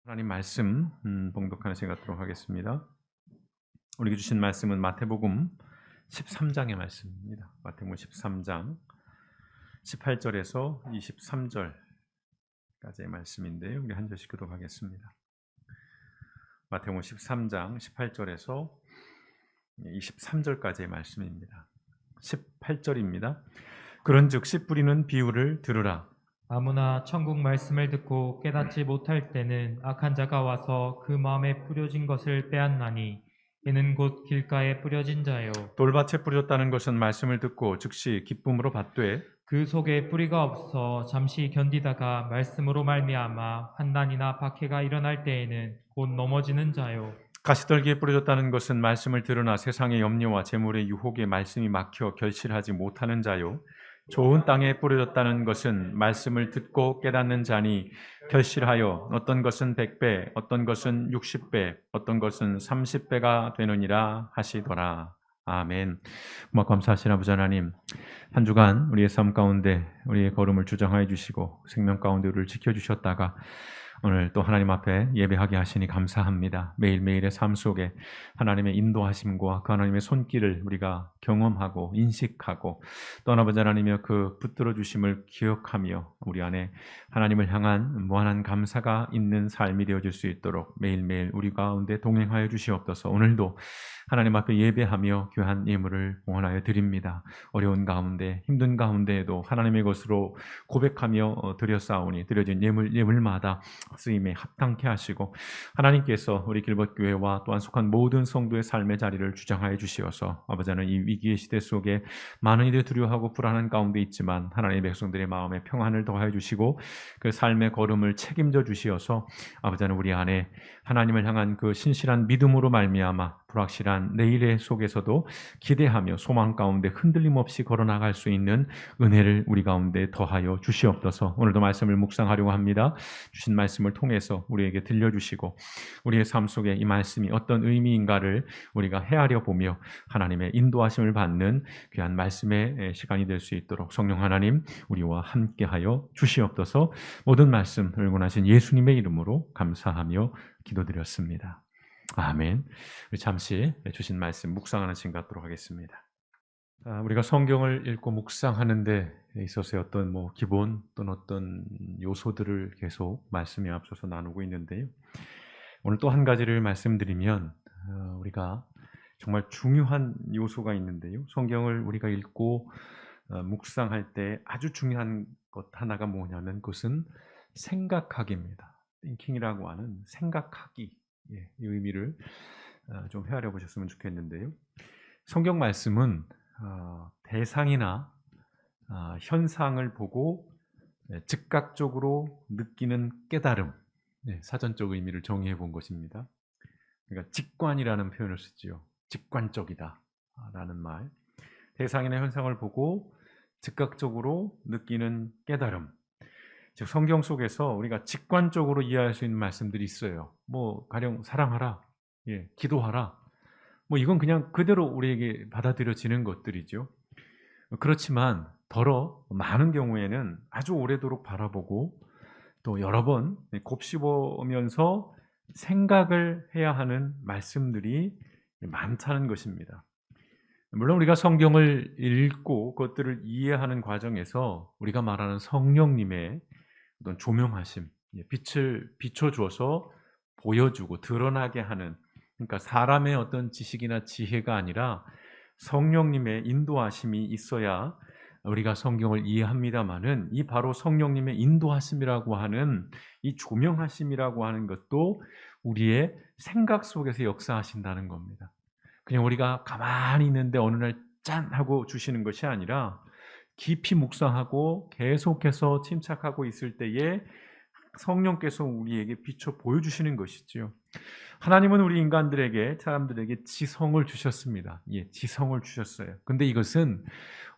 하나님 말씀 봉독하는 시간 갖도록 하겠습니다. 우리에게 주신 말씀은 마태복음 13장의 말씀입니다. 마태복음 13장 18절에서 23절까지의 말씀인데요. 우리 한 절씩 교독하겠습니다. 마태복음 13장 18절에서 23절까지의 말씀입니다. 18절입니다. 그런즉 씨 뿌리는 비유를 들으라. 아무나 천국 말씀을 듣고 깨닫지 못할 때는 악한 자가 와서 그 마음에 뿌려진 것을 빼앗나니 이는 곧 길가에 뿌려진 자요 돌밭에 뿌렸다는 것은 말씀을 듣고 즉시 기쁨으로 받되 그 속에 뿌리가 없어 잠시 견디다가 말씀으로 말미암아 환난이나 박해가 일어날 때에는 곧 넘어지는 자요 가시떨기에 뿌려졌다는 것은 말씀을 들으나 세상의 염려와 재물의 유혹에 말씀이 막혀 결실하지 못하는 자요. 좋은 땅에 뿌려졌다는 것은 말씀을 듣고 깨닫는 자니 결실하여 어떤 것은 100배, 어떤 것은 60배, 어떤 것은 30배가 되느니라 하시더라. 아멘. 감사하신 아버지 하나님, 한 주간 우리의 삶 가운데 우리의 걸음을 주장하여 주시고 생명 가운데 우리를 지켜주셨다가 오늘 또 하나님 앞에 예배하게 하시니 감사합니다. 매일매일의 삶 속에 하나님의 인도하심과 그 하나님의 손길을 우리가 경험하고 인식하고 또 아버지 하나님의 그 붙들어 주심을 기억하며 우리 안에 하나님을 향한 무한한 감사가 있는 삶이 되어질 수 있도록 매일매일 우리 가운데 동행하여 주시옵소서. 오늘도 하나님 앞에 예배하며 귀한 예물을 봉헌하여 드립니다. 어려운 가운데 힘든 가운데에도 하나님의 것으로 고백하며 드렸사오니 드려진 예물마다 쓰임에 합당케 하시고 하나님께서 우리 길벗교회와 또한 속한 모든 성도의 삶의 자리를 주장하여 주시어서 아버지는 이 위기의 시대 속에 많은 이들이 두려워하고 불안한 가운데 있지만 하나님의 백성들의 마음에 평안을 더하여 주시고 그 삶의 걸음을 책임져 주시어서 아버지는 우리 안에 하나님을 향한 그 신실한 믿음으로 말미암아 불확실한 내일의 속에서도 기대하며 소망 가운데 흔들림 없이 걸어나갈 수 있는 은혜를 우리 가운데 더하여 주시옵소서. 오늘도 말씀을 묵상하려고 합니다. 주신 말씀을 통해서 우리에게 들려주시고 우리의 삶 속에 이 말씀이 어떤 의미인가를 우리가 헤아려 보며 하나님의 인도하심을 받는 귀한 말씀의 시간이 될 수 있도록 성령 하나님 우리와 함께하여 주시옵소서. 모든 말씀 응원하신 예수님의 이름으로 감사하며 기도드렸습니다. 아멘. 우리 잠시 주신 말씀 묵상하는 시간 갖도록 하겠습니다. 우리가 성경을 읽고 묵상하는 데 있어서의 어떤 기본 또는 어떤 요소들을 계속 말씀에 앞서서 나누고 있는데요. 오늘 또 한 가지를 말씀드리면 우리가 정말 중요한 요소가 있는데요. 성경을 우리가 읽고 묵상할 때 아주 중요한 것 하나가 뭐냐면 그것은 생각하기입니다. 띵킹이라고 하는 생각하기. 이 의미를 좀 헤아려 보셨으면 좋겠는데요. 성경 말씀은 대상이나 현상을 보고 즉각적으로 느끼는 깨달음, 사전적 의미를 정의해 본 것입니다. 그러니까 직관이라는 표현을 쓰지요. 직관적이다라는 말. 대상이나 현상을 보고 즉각적으로 느끼는 깨달음. 즉 성경 속에서 우리가 직관적으로 이해할 수 있는 말씀들이 있어요. 가령 사랑하라, 기도하라. 이건 그냥 그대로 우리에게 받아들여지는 것들이죠. 그렇지만 더러 많은 경우에는 아주 오래도록 바라보고 또 여러 번 곱씹으면서 생각을 해야 하는 말씀들이 많다는 것입니다. 물론 우리가 성경을 읽고 그것들을 이해하는 과정에서 우리가 말하는 성령님의 어떤 조명하심, 빛을 비춰주어서 보여주고 드러나게 하는, 그러니까 사람의 어떤 지식이나 지혜가 아니라 성령님의 인도하심이 있어야 우리가 성경을 이해합니다마는 이 바로 성령님의 인도하심이라고 하는 이 조명하심이라고 하는 것도 우리의 생각 속에서 역사하신다는 겁니다. 그냥 우리가 가만히 있는데 어느 날 짠 하고 주시는 것이 아니라 깊이 묵상하고 계속해서 침착하고 있을 때에 성령께서 우리에게 비춰 보여주시는 것이죠. 하나님은 우리 인간들에게, 사람들에게 지성을 주셨습니다. 지성을 주셨어요. 근데 이것은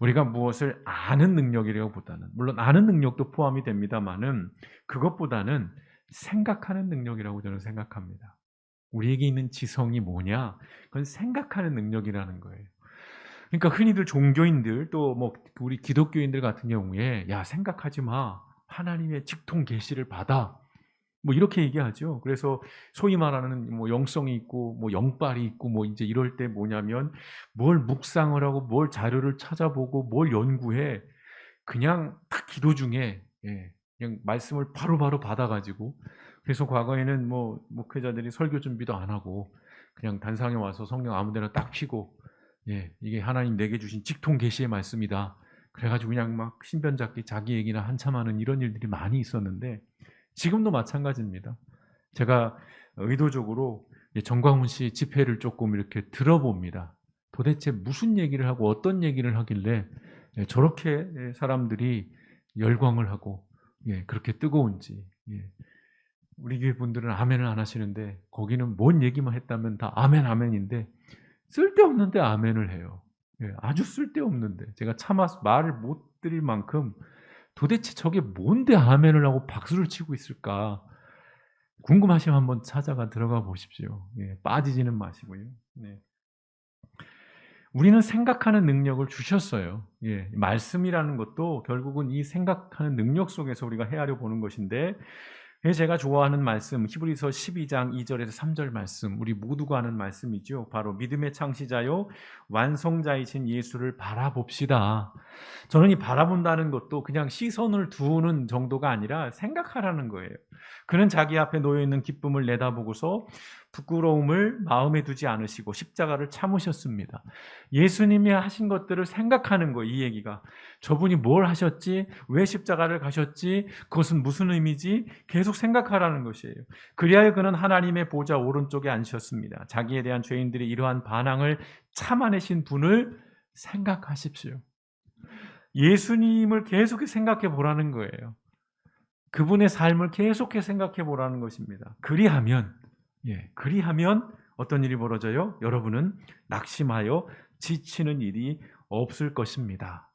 우리가 무엇을 아는 능력이라기보다는, 물론 아는 능력도 포함이 됩니다만은 그것보다는 생각하는 능력이라고 저는 생각합니다. 우리에게 있는 지성이 뭐냐? 그건 생각하는 능력이라는 거예요. 그러니까 흔히들 종교인들 또 우리 기독교인들 같은 경우에 야 생각하지 마. 하나님의 직통 계시를 받아. 뭐 이렇게 얘기하죠. 그래서 소위 말하는 뭐 영성이 있고 뭐 영빨이 있고 뭐 인제 이럴 때 뭐냐면 뭘 묵상을 하고 뭘 자료를 찾아보고 뭘 연구해. 그냥 딱 기도 중에 그냥 말씀을 바로바로 받아 가지고, 그래서 과거에는 뭐 목회자들이 설교 준비도 안 하고 그냥 단상에 와서 성경 아무 데나 딱 펴고 이게 하나님 내게 주신 직통 계시의 말씀이다. 그래 가지고 그냥 막 신변 잡기 자기 얘기나 한참 하는 이런 일들이 많이 있었는데, 지금도 마찬가지입니다. 제가 의도적으로 정광훈 씨 집회를 조금 이렇게 들어봅니다. 도대체 무슨 얘기를 하고 어떤 얘기를 하길래 저렇게 사람들이 열광을 하고 그렇게 뜨거운지. 우리 교회 분들은 아멘을 안 하시는데 거기는 뭔 얘기만 했다면 다 아멘, 아멘인데 쓸데없는데 아멘을 해요. 아주 쓸데없는데 제가 참아서 말을 못 드릴 만큼 도대체 저게 뭔데 아멘을 하고 박수를 치고 있을까? 궁금하시면 한번 찾아가 들어가 보십시오. 빠지지는 마시고요. 네. 우리는 생각하는 능력을 주셨어요. 말씀이라는 것도 결국은 이 생각하는 능력 속에서 우리가 헤아려 보는 것인데, 그래서 제가 좋아하는 말씀 히브리서 12장 2절에서 3절 말씀, 우리 모두가 아는 말씀이죠. 바로 믿음의 창시자요 완성자이신 예수를 바라봅시다. 저는 이 바라본다는 것도 그냥 시선을 두는 정도가 아니라 생각하라는 거예요. 그는 자기 앞에 놓여 있는 기쁨을 내다보고서 부끄러움을 마음에 두지 않으시고 십자가를 참으셨습니다. 예수님이 하신 것들을 생각하는 거예요. 이 얘기가 저분이 뭘 하셨지, 왜 십자가를 가셨지, 그것은 무슨 의미지, 계속 생각하라는 것이에요. 그리하여 그는 하나님의 보좌 오른쪽에 앉으셨습니다. 자기에 대한 죄인들이 이러한 반항을 참아내신 분을 생각하십시오. 예수님을 계속해 생각해 보라는 거예요. 그분의 삶을 계속해 생각해 보라는 것입니다. 그리하면 어떤 일이 벌어져요? 여러분은 낙심하여 지치는 일이 없을 것입니다.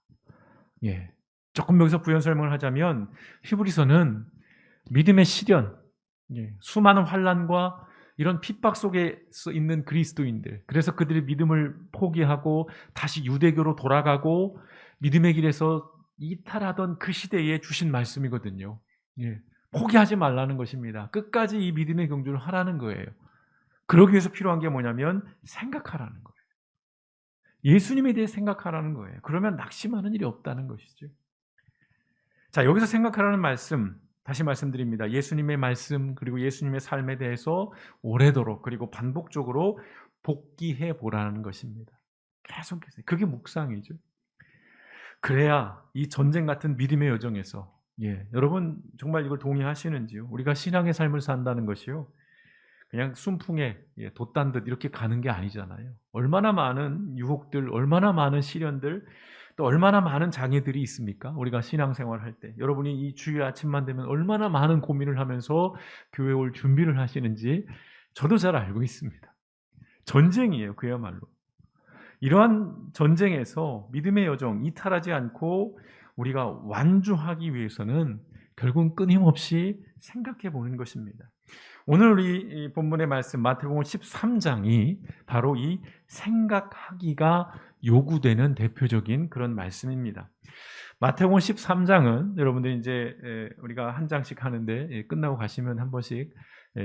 조금 여기서 부연 설명을 하자면 히브리서는 믿음의 시련, 수많은 환난과 이런 핍박 속에 있는 그리스도인들, 그래서 그들이 믿음을 포기하고 다시 유대교로 돌아가고 믿음의 길에서 이탈하던 그 시대에 주신 말씀이거든요. 포기하지 말라는 것입니다. 끝까지 이 믿음의 경주를 하라는 거예요. 그러기 위해서 필요한 게 뭐냐면 생각하라는 거예요. 예수님에 대해 생각하라는 거예요. 그러면 낙심하는 일이 없다는 것이죠. 자, 여기서 생각하라는 말씀, 다시 말씀드립니다. 예수님의 말씀 그리고 예수님의 삶에 대해서 오래도록 그리고 반복적으로 복기해 보라는 것입니다. 계속해서. 그게 묵상이죠. 그래야 이 전쟁 같은 믿음의 여정에서 여러분 정말 이걸 동의하시는지요? 우리가 신앙의 삶을 산다는 것이요, 그냥 순풍에 돛단 듯 이렇게 가는 게 아니잖아요. 얼마나 많은 유혹들, 얼마나 많은 시련들, 또 얼마나 많은 장애들이 있습니까? 우리가 신앙생활 할 때 여러분이 이 주일 아침만 되면 얼마나 많은 고민을 하면서 교회 올 준비를 하시는지 저도 잘 알고 있습니다. 전쟁이에요, 그야말로. 이러한 전쟁에서 믿음의 여정 이탈하지 않고 우리가 완주하기 위해서는 결국은 끊임없이 생각해 보는 것입니다. 오늘 우리 본문의 말씀 마태복음 13장이 바로 이 생각하기가 요구되는 대표적인 그런 말씀입니다. 마태복음 13장은 여러분들이 이제 우리가 한 장씩 하는데 끝나고 가시면 한 번씩,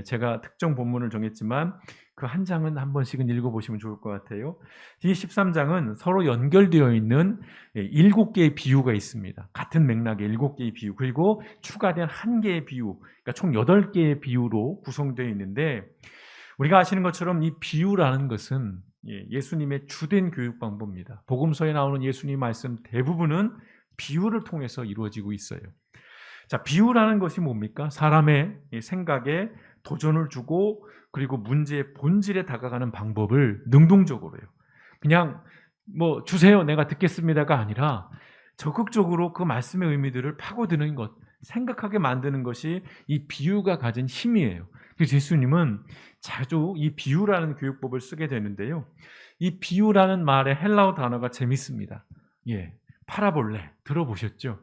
제가 특정 본문을 정했지만 그 한 장은 한 번씩은 읽어보시면 좋을 것 같아요. 이 13장은 서로 연결되어 있는 7개의 비유가 있습니다. 같은 맥락의 7개의 비유, 그리고 추가된 1개의 비유, 그러니까 총 8개의 비유로 구성되어 있는데, 우리가 아시는 것처럼 이 비유라는 것은 예수님의 주된 교육 방법입니다. 복음서에 나오는 예수님 말씀 대부분은 비유를 통해서 이루어지고 있어요. 자, 비유라는 것이 뭡니까? 사람의 생각에 도전을 주고 그리고 문제의 본질에 다가가는 방법을 능동적으로요. 그냥 뭐 주세요, 내가 듣겠습니다가 아니라 적극적으로 그 말씀의 의미들을 파고드는 것, 생각하게 만드는 것이 이 비유가 가진 힘이에요. 그래서 예수님은 자주 이 비유라는 교육법을 쓰게 되는데요. 이 비유라는 말의 헬라어 단어가 재밌습니다. 파라볼레 들어보셨죠?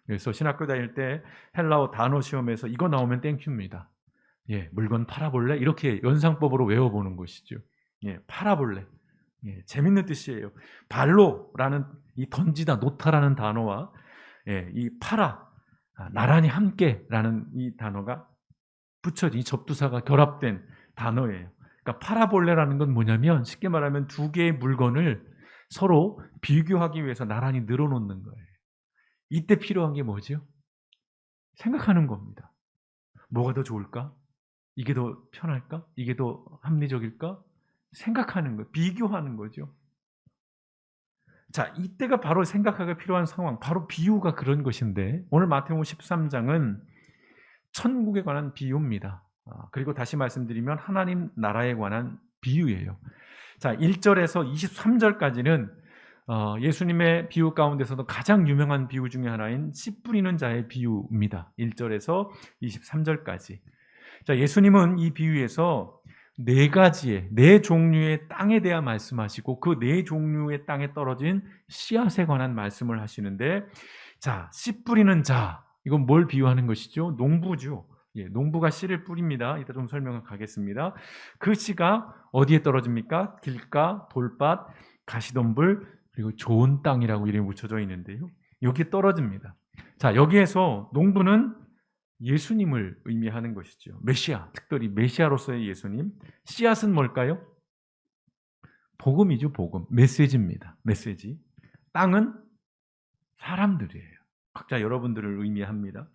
그래서 신학교 다닐 때 헬라어 단어 시험에서 이거 나오면 땡큐입니다. 물건 팔아볼래? 이렇게 연상법으로 외워보는 것이죠. 팔아볼래. 재밌는 뜻이에요. 발로라는 이 던지다, 놓다라는 단어와 이 팔아, 나란히 함께라는 이 단어가 붙여진 이 접두사가 결합된 단어예요. 그러니까 파라볼레라는 건 뭐냐면 쉽게 말하면 두 개의 물건을 서로 비교하기 위해서 나란히 늘어놓는 거예요. 이때 필요한 게 뭐죠? 생각하는 겁니다. 뭐가 더 좋을까? 이게 더 편할까? 이게 더 합리적일까? 생각하는 거예요. 비교하는 거죠. 자, 이때가 바로 생각하기가 필요한 상황, 바로 비유가 그런 것인데 오늘 마태복음 13장은 천국에 관한 비유입니다. 그리고 다시 말씀드리면 하나님 나라에 관한 비유예요. 자, 1절에서 23절까지는 예수님의 비유 가운데서도 가장 유명한 비유 중에 하나인 씨 뿌리는 자의 비유입니다. 1절에서 23절까지. 자, 예수님은 이 비유에서 네 종류의 땅에 대한 말씀하시고 그 네 종류의 땅에 떨어진 씨앗에 관한 말씀을 하시는데, 자, 씨 뿌리는 자, 이건 뭘 비유하는 것이죠? 농부죠. 예, 농부가 씨를 뿌립니다. 이따 좀 설명을 가겠습니다. 그 씨가 어디에 떨어집니까? 길가, 돌밭, 가시덤불, 그리고 좋은 땅이라고 이름이 붙여져 있는데요. 여기에 떨어집니다. 자, 여기에서 농부는 예수님을 의미하는 것이죠. 메시아, 특별히 메시아로서의 예수님. 씨앗은 뭘까요? 복음이죠, 복음. 메시지입니다. 메시지. 땅은 사람들이에요. 각자 여러분들을 의미합니다.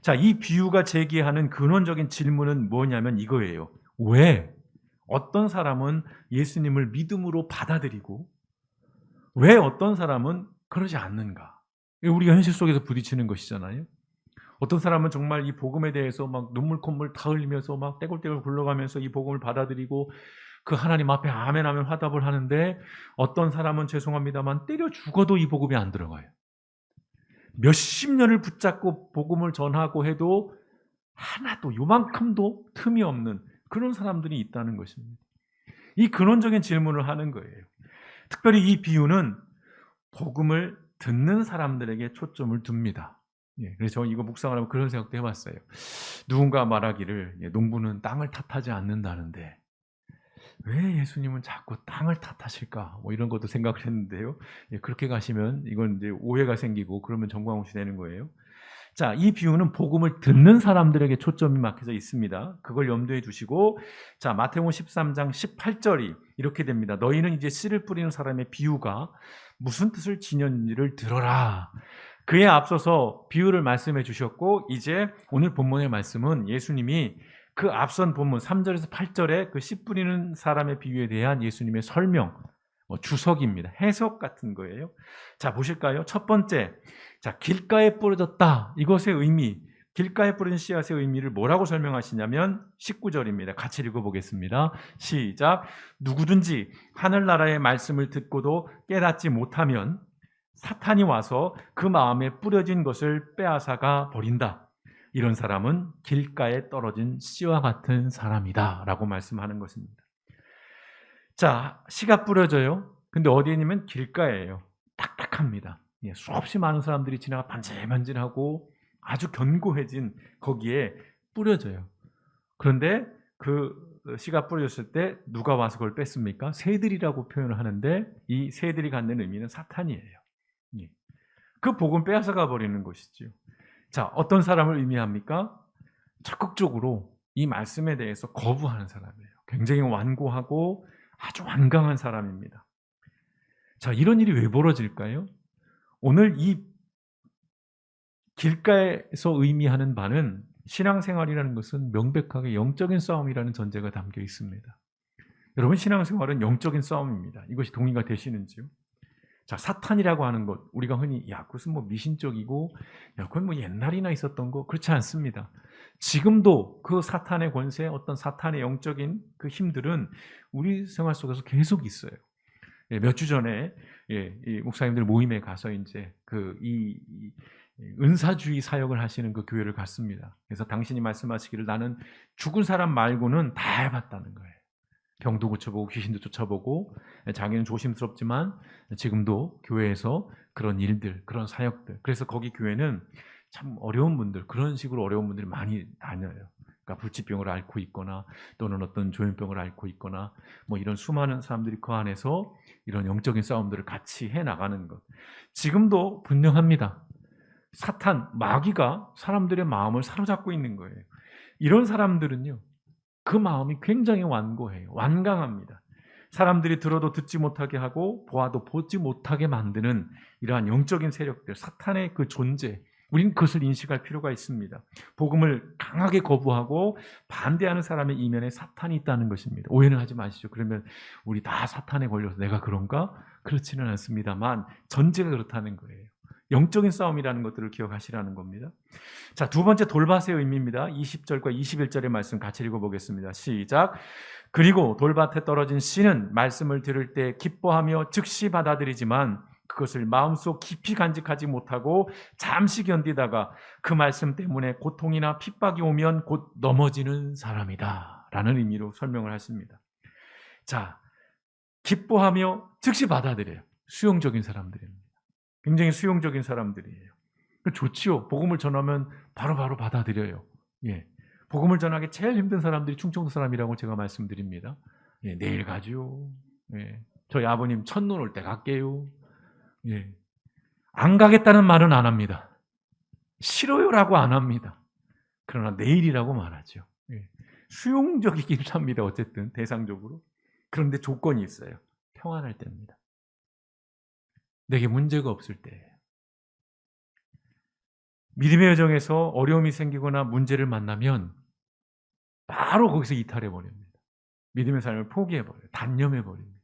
자, 이 비유가 제기하는 근원적인 질문은 뭐냐면 이거예요. 왜 어떤 사람은 예수님을 믿음으로 받아들이고 왜 어떤 사람은 그러지 않는가? 우리가 현실 속에서 부딪히는 것이잖아요. 어떤 사람은 정말 이 복음에 대해서 막 눈물 콧물 다 흘리면서 막 떼굴떼굴 굴러가면서 이 복음을 받아들이고 그 하나님 앞에 아멘 하면 화답을 하는데, 어떤 사람은 죄송합니다만 때려 죽어도 이 복음이 안 들어가요. 몇십 년을 붙잡고 복음을 전하고 해도 하나도 요만큼도 틈이 없는 그런 사람들이 있다는 것입니다. 이 근원적인 질문을 하는 거예요. 특별히 이 비유는 복음을 듣는 사람들에게 초점을 둡니다. 예, 그래서 저 이거 묵상을 하면 그런 생각도 해봤어요. 누군가 말하기를 농부는 땅을 탓하지 않는다는데 왜 예수님은 자꾸 땅을 탓하실까? 뭐 이런 것도 생각을 했는데요. 예, 그렇게 가시면 이건 이제 오해가 생기고 그러면 정광훈씨 되는 거예요. 자, 이 비유는 복음을 듣는 사람들에게 초점이 막혀져 있습니다. 그걸 염두에 두시고, 자, 마태복음 13장 18절이 이렇게 됩니다. 너희는 이제 씨를 뿌리는 사람의 비유가 무슨 뜻을 지녔는지를 들어라. 그에 앞서서 비유를 말씀해 주셨고, 이제 오늘 본문의 말씀은 예수님이 그 앞선 본문 3절에서 8절에 그 씨 뿌리는 사람의 비유에 대한 예수님의 설명, 주석입니다. 해석 같은 거예요. 자, 보실까요? 첫 번째, 자, 길가에 뿌려졌다. 이것의 의미, 길가에 뿌린 씨앗의 의미를 뭐라고 설명하시냐면 19절입니다. 같이 읽어보겠습니다. 시작. 누구든지 하늘나라의 말씀을 듣고도 깨닫지 못하면 사탄이 와서 그 마음에 뿌려진 것을 빼앗아가 버린다. 이런 사람은 길가에 떨어진 씨와 같은 사람이다 라고 말씀하는 것입니다. 자, 씨가 뿌려져요. 근데 어디에 있냐면 길가예요. 딱딱합니다. 예, 수없이 많은 사람들이 지나가 반질반질하고 아주 견고해진 거기에 뿌려져요. 그런데 그 씨가 뿌려졌을 때 누가 와서 그걸 뺐습니까? 새들이라고 표현을 하는데 이 새들이 갖는 의미는 사탄이에요. 예. 그 복음 빼앗아가 버리는 것이죠. 자, 어떤 사람을 의미합니까? 적극적으로 이 말씀에 대해서 거부하는 사람이에요. 굉장히 완고하고 아주 완강한 사람입니다. 자, 이런 일이 왜 벌어질까요? 오늘 이 길가에서 의미하는 바는 신앙생활이라는 것은 명백하게 영적인 싸움이라는 전제가 담겨 있습니다. 여러분, 신앙생활은 영적인 싸움입니다. 이것이 동의가 되시는지요? 자, 사탄이라고 하는 것, 우리가 흔히 그것은 뭐 미신적이고 그건 뭐 옛날이나 있었던 거, 그렇지 않습니다. 지금도 그 사탄의 권세, 어떤 사탄의 영적인 그 힘들은 우리 생활 속에서 계속 있어요. 예, 몇 주 전에 이 목사님들 모임에 가서 이제 이 은사주의 사역을 하시는 그 교회를 갔습니다. 그래서 당신이 말씀하시기를 나는 죽은 사람 말고는 다 해봤다는 거예요. 병도 고쳐보고 귀신도 쫓아보고, 자기는 조심스럽지만 지금도 교회에서 그런 일들, 그런 사역들, 그래서 거기 교회는 참 어려운 분들, 그런 식으로 어려운 분들이 많이 다녀요. 그러니까 불치병을 앓고 있거나 또는 어떤 조현병을 앓고 있거나 뭐 이런 수많은 사람들이 그 안에서 이런 영적인 싸움들을 같이 해나가는 것. 지금도 분명합니다. 사탄, 마귀가 사람들의 마음을 사로잡고 있는 거예요. 이런 사람들은요, 그 마음이 굉장히 완고해요. 완강합니다. 사람들이 들어도 듣지 못하게 하고 보아도 보지 못하게 만드는 이러한 영적인 세력들, 사탄의 그 존재, 우린 그것을 인식할 필요가 있습니다. 복음을 강하게 거부하고 반대하는 사람의 이면에 사탄이 있다는 것입니다. 오해는 하지 마시죠. 그러면 우리 다 사탄에 걸려서 내가 그런가? 그렇지는 않습니다만 전제가 그렇다는 거예요. 영적인 싸움이라는 것들을 기억하시라는 겁니다. 자, 두 번째 돌밭의 의미입니다. 20절과 21절의 말씀 같이 읽어보겠습니다. 시작. 그리고 돌밭에 떨어진 씨는 말씀을 들을 때 기뻐하며 즉시 받아들이지만 그것을 마음속 깊이 간직하지 못하고 잠시 견디다가 그 말씀 때문에 고통이나 핍박이 오면 곧 넘어지는 사람이다 라는 의미로 설명을 하십니다. 자, 기뻐하며 즉시 받아들여요. 수용적인 사람들입니다. 굉장히 수용적인 사람들이에요. 좋지요. 복음을 전하면 바로바로 받아들여요. 예. 복음을 전하기 제일 힘든 사람들이 충청도 사람이라고 제가 말씀드립니다. 예, 내일 가죠. 예. 저희 아버님 첫눈 올 때 갈게요. 예. 안 가겠다는 말은 안 합니다. 싫어요라고 안 합니다. 그러나 내일이라고 말하죠. 예. 수용적이긴 합니다. 어쨌든 대상적으로. 그런데 조건이 있어요. 평안할 때입니다. 내게 문제가 없을 때예요. 믿음의 여정에서 어려움이 생기거나 문제를 만나면 바로 거기서 이탈해버립니다. 믿음의 삶을 포기해버려요. 단념해버립니다.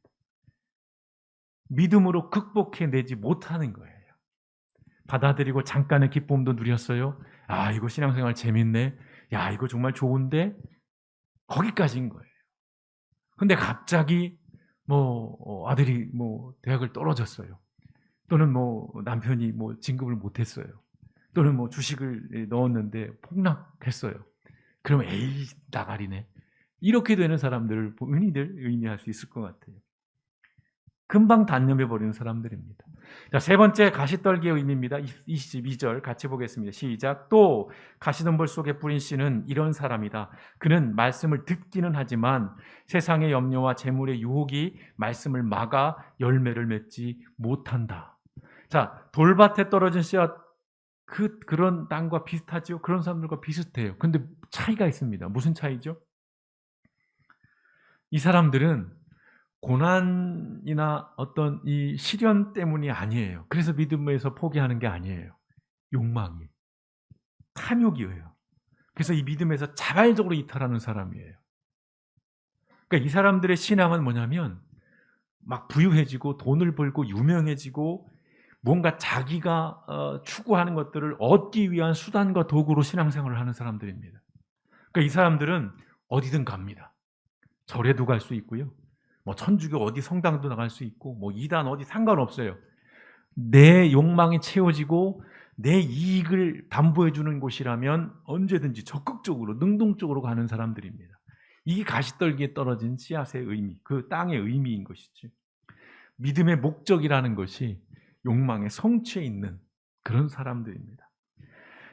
믿음으로 극복해내지 못하는 거예요. 받아들이고 잠깐의 기쁨도 누렸어요. 아, 이거 신앙생활 재밌네. 야, 이거 정말 좋은데? 거기까지인 거예요. 근데 갑자기 아들이 대학을 떨어졌어요. 또는 남편이 진급을 못했어요. 또는 주식을 넣었는데 폭락했어요. 그러면 에이 나가리네. 이렇게 되는 사람들을 흔히들 의미할 수 있을 것 같아요. 금방 단념해버리는 사람들입니다. 자, 세 번째 가시떨기의 의미입니다. 22절 같이 보겠습니다. 시작. 또 가시덤불 속에 뿌린 씨는 이런 사람이다. 그는 말씀을 듣기는 하지만 세상의 염려와 재물의 유혹이 말씀을 막아 열매를 맺지 못한다. 자, 돌밭에 떨어진 씨와 그런 땅과 비슷하죠? 그런 사람들과 비슷해요. 근데 차이가 있습니다. 무슨 차이죠? 이 사람들은 고난이나 어떤 이 시련 때문이 아니에요. 그래서 믿음에서 포기하는 게 아니에요. 욕망이, 탐욕이에요. 그래서 이 믿음에서 자발적으로 이탈하는 사람이에요. 그러니까 이 사람들의 신앙은 뭐냐면 막 부유해지고 돈을 벌고 유명해지고 뭔가 자기가 추구하는 것들을 얻기 위한 수단과 도구로 신앙생활을 하는 사람들입니다. 그러니까 이 사람들은 어디든 갑니다. 절에도 갈 수 있고요. 천주교 어디 성당도 나갈 수 있고 이단 어디 상관없어요. 내 욕망이 채워지고 내 이익을 담보해 주는 곳이라면 언제든지 적극적으로 능동적으로 가는 사람들입니다. 이게 가시떨기에 떨어진 씨앗의 의미, 그 땅의 의미인 것이죠. 믿음의 목적이라는 것이 욕망에 성취해 있는 그런 사람들입니다.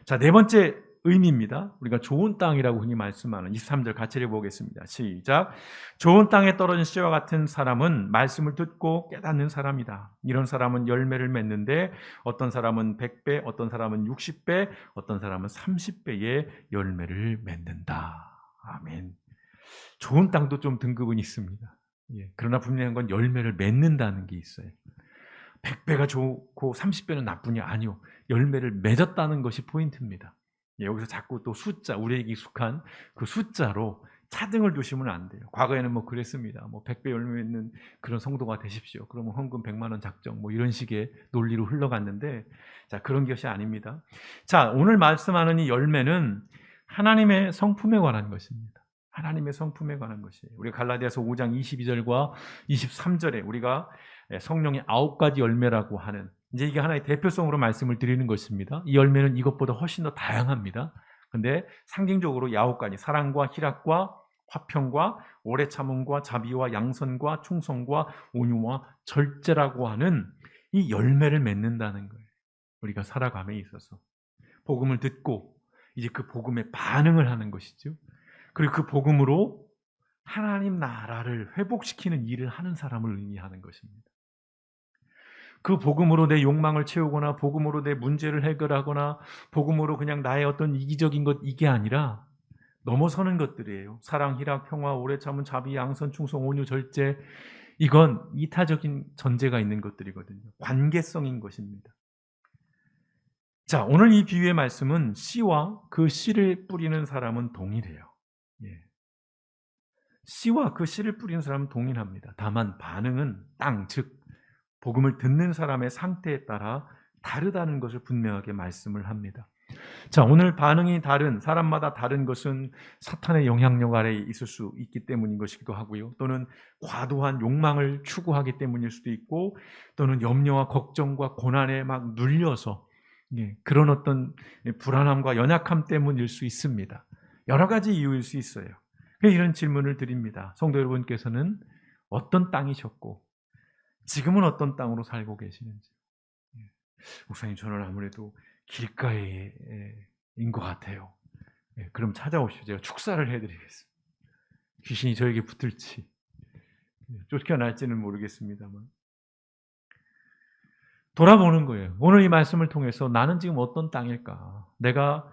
자, 네 번째 의미입니다. 우리가 좋은 땅이라고 흔히 말씀하는 23절 같이 읽어보겠습니다. 시작. 좋은 땅에 떨어진 씨와 같은 사람은 말씀을 듣고 깨닫는 사람이다. 이런 사람은 열매를 맺는데 어떤 사람은 100배, 어떤 사람은 60배, 어떤 사람은 30배의 열매를 맺는다. 아멘. 좋은 땅도 좀 등급은 있습니다. 예, 그러나 분명한 건 열매를 맺는다는 게 있어요. 100배가 좋고 30배는 나쁘냐? 아니요. 열매를 맺었다는 것이 포인트입니다. 예, 여기서 자꾸 또 숫자, 우리에게 익숙한 그 숫자로 차등을 두시면 안 돼요. 과거에는 그랬습니다. 100배 열매 맺는 그런 성도가 되십시오. 그러면 헌금 100만 원 작정 이런 식의 논리로 흘러갔는데, 자, 그런 것이 아닙니다. 자, 오늘 말씀하는 이 열매는 하나님의 성품에 관한 것입니다. 하나님의 성품에 관한 것이에요. 우리가 갈라디아서 5장 22절과 23절에 우리가 성령의 9가지 열매라고 하는, 이제 이게 하나의 대표성으로 말씀을 드리는 것입니다. 이 열매는 이것보다 훨씬 더 다양합니다. 근데 상징적으로 9가지, 사랑과 희락과 화평과 오래 참음과 자비와 양선과 충성과 온유와 절제라고 하는 이 열매를 맺는다는 거예요. 우리가 살아감에 있어서 복음을 듣고 이제 그 복음에 반응을 하는 것이죠. 그리고 그 복음으로 하나님 나라를 회복시키는 일을 하는 사람을 의미하는 것입니다. 그 복음으로 내 욕망을 채우거나 복음으로 내 문제를 해결하거나 복음으로 그냥 나의 어떤 이기적인 것, 이게 아니라 넘어서는 것들이에요. 사랑, 희락, 평화, 오래 참은 자비, 양선, 충성, 온유, 절제. 이건 이타적인 전제가 있는 것들이거든요. 관계성인 것입니다. 자, 오늘 이 비유의 말씀은 씨와 그 씨를 뿌리는 사람은 동일해요. 예. 씨와 그 씨를 뿌리는 사람은 동일합니다. 다만 반응은 땅, 즉 복음을 듣는 사람의 상태에 따라 다르다는 것을 분명하게 말씀을 합니다. 자, 오늘 반응이 다른 사람마다 다른 것은 사탄의 영향력 아래에 있을 수 있기 때문인 것이기도 하고요. 또는 과도한 욕망을 추구하기 때문일 수도 있고, 또는 염려와 걱정과 고난에 막 눌려서 그런 어떤 불안함과 연약함 때문일 수 있습니다. 여러 가지 이유일 수 있어요. 그래서 이런 질문을 드립니다. 성도 여러분께서는 어떤 땅이셨고 지금은 어떤 땅으로 살고 계시는지. 목사님, 저는 아무래도 길가에인 것 같아요. 그럼 찾아오십시오. 제가 축사를 해드리겠습니다. 귀신이 저에게 붙을지 쫓겨날지는 모르겠습니다만 돌아보는 거예요. 오늘 이 말씀을 통해서 나는 지금 어떤 땅일까? 내가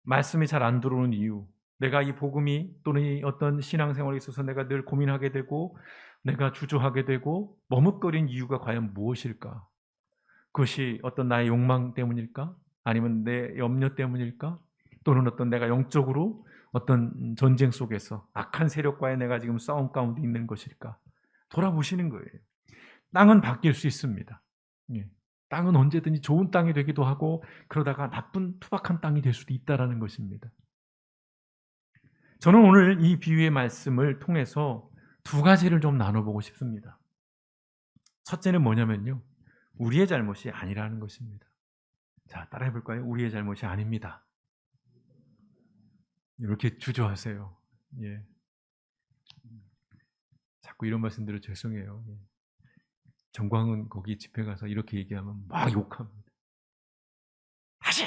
말씀이 잘 안 들어오는 이유, 내가 이 복음이 또는 이 어떤 신앙생활에 있어서 내가 늘 고민하게 되고 내가 주저하게 되고 머뭇거린 이유가 과연 무엇일까? 그것이 어떤 나의 욕망 때문일까? 아니면 내 염려 때문일까? 또는 어떤 내가 영적으로 어떤 전쟁 속에서 악한 세력과의 내가 지금 싸움 가운데 있는 것일까? 돌아보시는 거예요. 땅은 바뀔 수 있습니다. 예. 땅은 언제든지 좋은 땅이 되기도 하고 그러다가 나쁜 투박한 땅이 될 수도 있다는 것입니다. 저는 오늘 이 비유의 말씀을 통해서 두 가지를 좀 나눠보고 싶습니다. 첫째는 뭐냐면요, 우리의 잘못이 아니라는 것입니다. 자, 따라해 볼까요? 우리의 잘못이 아닙니다. 이렇게 주저하세요. 예. 자꾸 이런 말씀 드려 죄송해요. 예. 정광훈 거기 집회 가서 이렇게 얘기하면 막 욕합니다. 다시!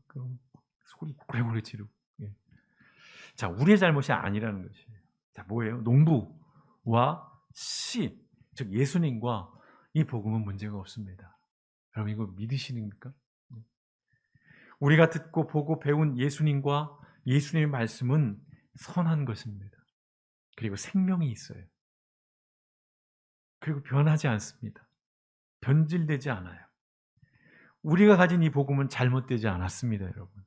그럼 소리 고래고래 지르고. 예. 자, 우리의 잘못이 아니라는 것이에요. 자, 뭐예요? 농부와 씨, 즉 예수님과 이 복음은 문제가 없습니다. 여러분 이거 믿으시니까? 우리가 듣고 보고 배운 예수님과 예수님의 말씀은 선한 것입니다. 그리고 생명이 있어요. 그리고 변하지 않습니다. 변질되지 않아요. 우리가 가진 이 복음은 잘못되지 않았습니다, 여러분.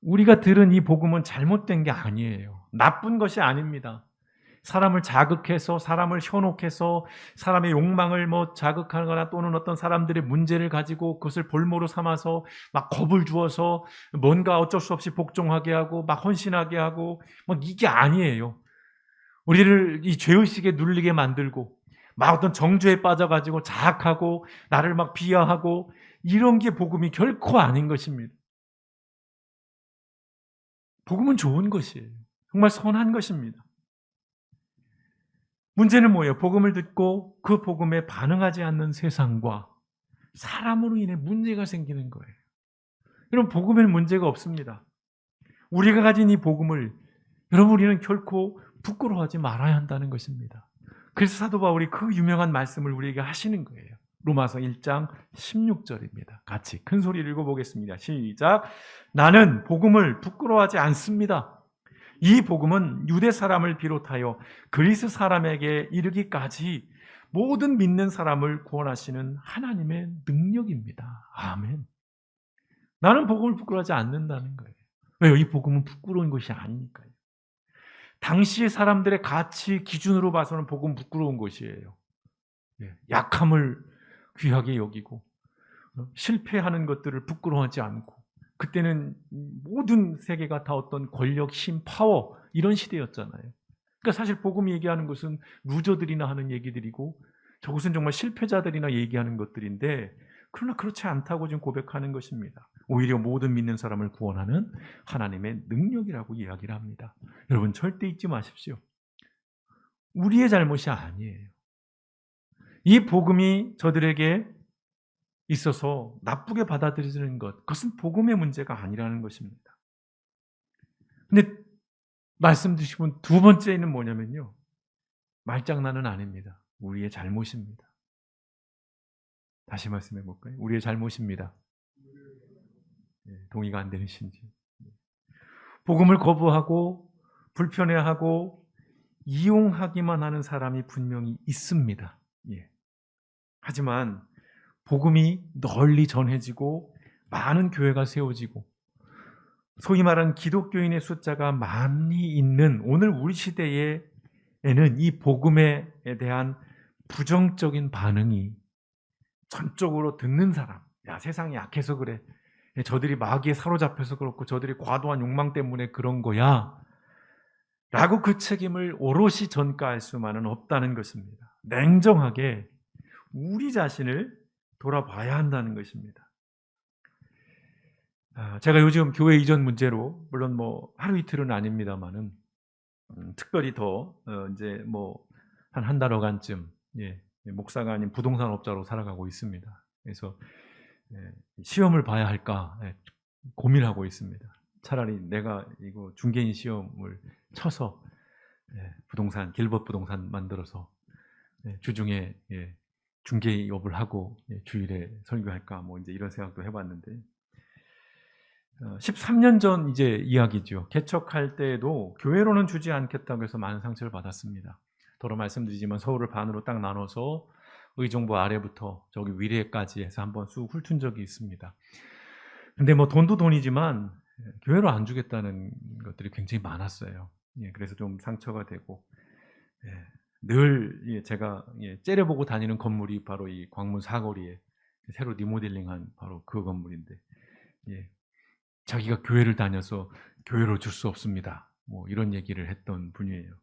우리가 들은 이 복음은 잘못된 게 아니에요. 나쁜 것이 아닙니다. 사람을 자극해서, 사람을 현혹해서, 사람의 욕망을 자극하거나 또는 어떤 사람들의 문제를 가지고 그것을 볼모로 삼아서 막 겁을 주어서 뭔가 어쩔 수 없이 복종하게 하고 막 헌신하게 하고 이게 아니에요. 우리를 이 죄의식에 눌리게 만들고 막 어떤 정죄에 빠져가지고 자학하고 나를 막 비하하고 이런 게 복음이 결코 아닌 것입니다. 복음은 좋은 것이에요. 정말 선한 것입니다. 문제는 뭐예요? 복음을 듣고 그 복음에 반응하지 않는 세상과 사람으로 인해 문제가 생기는 거예요. 여러분, 복음에는 문제가 없습니다. 우리가 가진 이 복음을 여러분 우리는 결코 부끄러워하지 말아야 한다는 것입니다. 그래서 사도 바울이 그 유명한 말씀을 우리에게 하시는 거예요. 로마서 1장 16절입니다. 같이 큰 소리를 읽어보겠습니다. 시작. 나는 복음을 부끄러워하지 않습니다. 이 복음은 유대 사람을 비롯하여 그리스 사람에게 이르기까지 모든 믿는 사람을 구원하시는 하나님의 능력입니다. 아멘. 나는 복음을 부끄러워하지 않는다는 거예요. 왜요? 이 복음은 부끄러운 것이 아니니까요. 당시의 사람들의 가치 기준으로 봐서는 복음은 부끄러운 것이에요. 약함을 귀하게 여기고 실패하는 것들을 부끄러워하지 않고, 그때는 모든 세계가 다 어떤 권력, 힘, 파워 이런 시대였잖아요. 그러니까 사실 복음이 얘기하는 것은 루저들이나 하는 얘기들이고 저것은 정말 실패자들이나 얘기하는 것들인데, 그러나 그렇지 않다고 지금 고백하는 것입니다. 오히려 모든 믿는 사람을 구원하는 하나님의 능력이라고 이야기를 합니다. 여러분 절대 잊지 마십시오. 우리의 잘못이 아니에요. 이 복음이 저들에게 있어서 나쁘게 받아들여지는 것, 그것은 복음의 문제가 아니라는 것입니다. 근데 말씀 드시면 두 번째는 뭐냐면요, 말장난은 아닙니다. 우리의 잘못입니다. 다시 말씀해 볼까요? 우리의 잘못입니다. 동의가 안 되시는지. 복음을 거부하고 불편해하고 이용하기만 하는 사람이 분명히 있습니다. 예. 하지만 복음이 널리 전해지고 많은 교회가 세워지고 소위 말하는 기독교인의 숫자가 많이 있는 오늘 우리 시대에는 이 복음에 대한 부정적인 반응이 전적으로 듣는 사람, 야, 세상이 약해서 그래. 저들이 마귀에 사로잡혀서 그렇고 저들이 과도한 욕망 때문에 그런 거야. 라고 그 책임을 오롯이 전가할 수만은 없다는 것입니다. 냉정하게 우리 자신을 돌아봐야 한다는 것입니다. 제가 요즘 교회 이전 문제로 물론 뭐 하루 이틀은 아닙니다만은 특별히 더 이제 뭐 한 달여간쯤 목사가 아닌 부동산 업자로 살아가고 있습니다. 그래서 시험을 봐야 할까 고민하고 있습니다. 차라리 내가 이거 중개인 시험을 쳐서 부동산 길벗 부동산 만들어서 주중에 중개업을 하고 주일에 설교할까 뭐 이제 이런 생각도 해봤는데 13년 전 이제 이야기죠. 개척할 때에도 교회로는 주지 않겠다고 해서 많은 상처를 받았습니다. 더러 말씀드리지만 서울을 반으로 딱 나눠서 의정부 아래부터 저기 위례까지 해서 한번 쑥 훑은 적이 있습니다. 근데 뭐 돈도 돈이지만 교회로 안 주겠다는 것들이 굉장히 많았어요. 그래서 좀 상처가 되고 늘 제가 째려보고 다니는 건물이 바로 이 광문 사거리에 새로 리모델링한 바로 그 건물인데 자기가 교회를 다녀서 교회로 줄 수 없습니다. 뭐 이런 얘기를 했던 분이에요.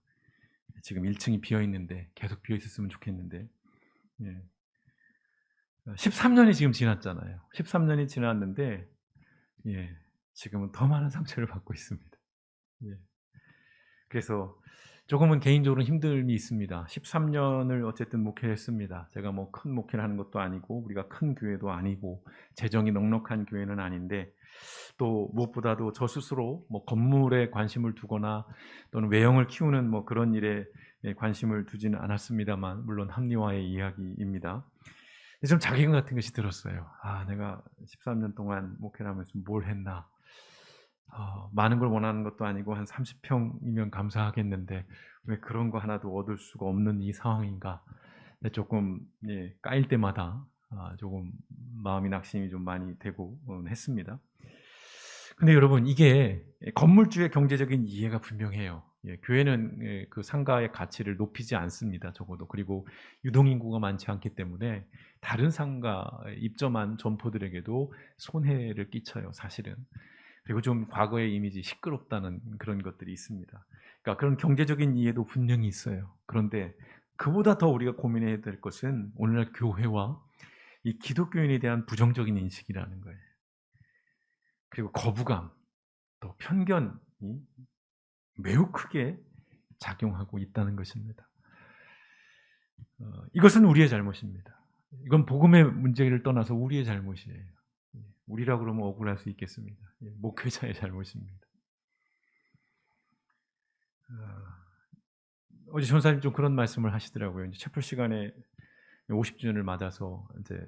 지금 1층이 비어 있는데 계속 비어 있었으면 좋겠는데 13년이 지금 지났잖아요. 13년이 지났는데 지금은 더 많은 상처를 받고 있습니다. 그래서 조금은 개인적으로 힘듦이 있습니다. 13년을 어쨌든 목회했습니다. 제가 뭐 큰 목회를 하는 것도 아니고 우리가 큰 교회도 아니고 재정이 넉넉한 교회는 아닌데 또 무엇보다도 저 스스로 뭐 건물에 관심을 두거나 또는 외형을 키우는 뭐 그런 일에 관심을 두지는 않았습니다만 물론 합리화의 이야기입니다. 좀 자괴감 같은 것이 들었어요. 내가 13년 동안 목회를 하면서 뭘 했나. 많은 걸 원하는 것도 아니고 한 30평이면 감사하겠는데 왜 그런 거 하나도 얻을 수가 없는 이 상황인가. 조금 까일 때마다 조금 마음이 낙심이 좀 많이 되고 했습니다. 근데 여러분 이게 건물주의 경제적인 이해가 분명해요. 교회는 그 상가의 가치를 높이지 않습니다. 적어도. 그리고 유동인구가 많지 않기 때문에 다른 상가 입점한 점포들에게도 손해를 끼쳐요. 사실은. 그리고 좀 과거의 이미지 시끄럽다는 그런 것들이 있습니다. 그러니까 그런 경제적인 이해도 분명히 있어요. 그런데 그보다 더 우리가 고민해야 될 것은 오늘날 교회와 이 기독교인에 대한 부정적인 인식이라는 거예요. 그리고 거부감, 또 편견이 매우 크게 작용하고 있다는 것입니다. 이것은 우리의 잘못입니다. 이건 복음의 문제를 떠나서 우리의 잘못이에요. 우리라고 그러면 억울할 수 있겠습니다. 목회자의 잘못입니다. 어제 전사님 좀 그런 말씀을 하시더라고요. 이제 채플 시간에 50주년을 맞아서 이제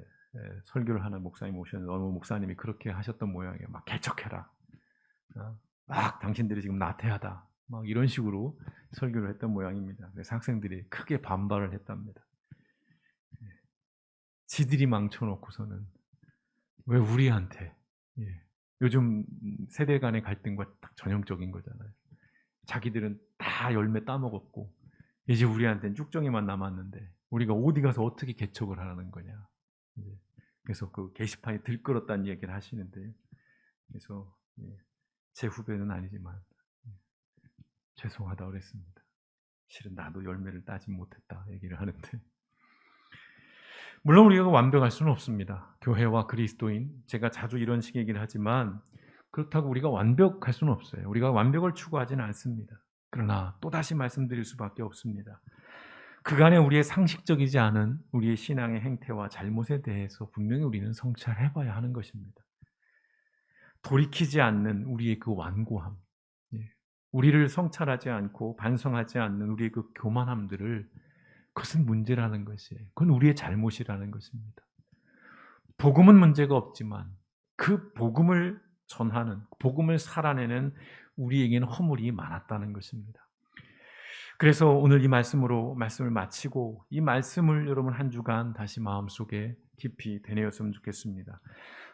설교를 하는 목사님 오셨는데 어느 목사님이 그렇게 하셨던 모양이에요. 막 개척해라. 막 당신들이 지금 나태하다. 막 이런 식으로 설교를 했던 모양입니다. 그래서 학생들이 크게 반발을 했답니다. 지들이 망쳐놓고서는 왜 우리한테 요즘 세대 간의 갈등과 딱 전형적인 거잖아요. 자기들은 다 열매 따먹었고 이제 우리한테는 쭉정이만 남았는데 우리가 어디 가서 어떻게 개척을 하라는 거냐. 그래서 그 게시판이 들끓었다는 얘기를 하시는데 그래서 제 후배는 아니지만 죄송하다 그랬습니다. 실은 나도 열매를 따지 못했다 얘기를 하는데 물론 우리가 완벽할 수는 없습니다. 교회와 그리스도인 제가 자주 이런 식의 얘기를 하지만 그렇다고 우리가 완벽할 수는 없어요. 우리가 완벽을 추구하지는 않습니다. 그러나 또다시 말씀드릴 수밖에 없습니다. 그간의 우리의 상식적이지 않은 우리의 신앙의 행태와 잘못에 대해서 분명히 우리는 성찰해봐야 하는 것입니다. 돌이키지 않는 우리의 그 완고함, 우리를 성찰하지 않고 반성하지 않는 우리의 그 교만함들을 그것은 문제라는 것이에요. 그건 우리의 잘못이라는 것입니다. 복음은 문제가 없지만 그 복음을 전하는, 복음을 살아내는 우리에게는 허물이 많았다는 것입니다. 그래서 오늘 이 말씀으로 말씀을 마치고 이 말씀을 여러분 한 주간 다시 마음속에 깊이 되뇌었으면 좋겠습니다.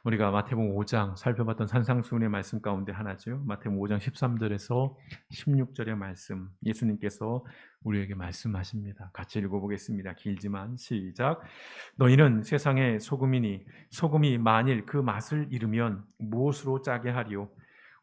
우리가 마태복음 5장 살펴봤던 산상수훈의 말씀 가운데 하나죠. 마태복음 5장 13절에서 16절의 말씀, 예수님께서 우리에게 말씀하십니다. 같이 읽어보겠습니다. 길지만 시작. 너희는 세상의 소금이니 소금이 만일 그 맛을 잃으면 무엇으로 짜게 하리요?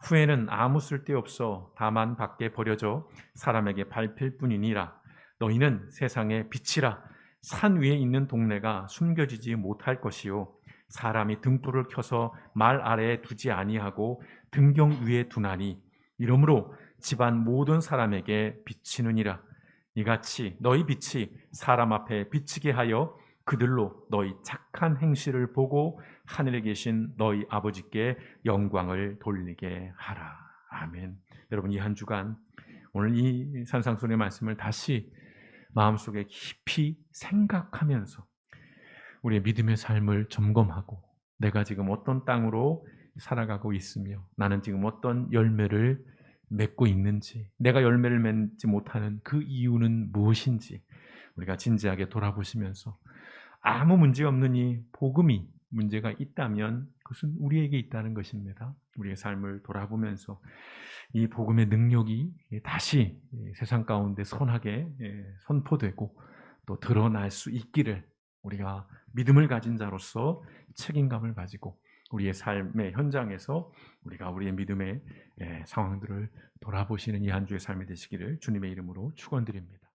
후에는 아무 쓸데없어 다만 밖에 버려져 사람에게 밟힐 뿐이니라. 너희는 세상의 빛이라. 산 위에 있는 동네가 숨겨지지 못할 것이요 사람이 등불을 켜서 말 아래에 두지 아니하고 등경 위에 두나니 이러므로 집안 모든 사람에게 비치느니라. 이같이 너희 빛이 사람 앞에 비치게 하여 그들로 너희 착한 행실을 보고 하늘에 계신 너희 아버지께 영광을 돌리게 하라. 아멘. 여러분, 이 한 주간 오늘 이 산상수훈의 말씀을 다시 마음속에 깊이 생각하면서 우리의 믿음의 삶을 점검하고 내가 지금 어떤 땅으로 살아가고 있으며 나는 지금 어떤 열매를 맺고 있는지, 내가 열매를 맺지 못하는 그 이유는 무엇인지 우리가 진지하게 돌아보시면서 아무 문제 없는 이 복음이 문제가 있다면 그것은 우리에게 있다는 것입니다. 우리의 삶을 돌아보면서 이 복음의 능력이 다시 세상 가운데 선하게 선포되고 또 드러날 수 있기를 우리가 믿음을 가진 자로서 책임감을 가지고 우리의 삶의 현장에서 우리가 우리의 믿음의 상황들을 돌아보시는 이 한 주의 삶이 되시기를 주님의 이름으로 축원드립니다.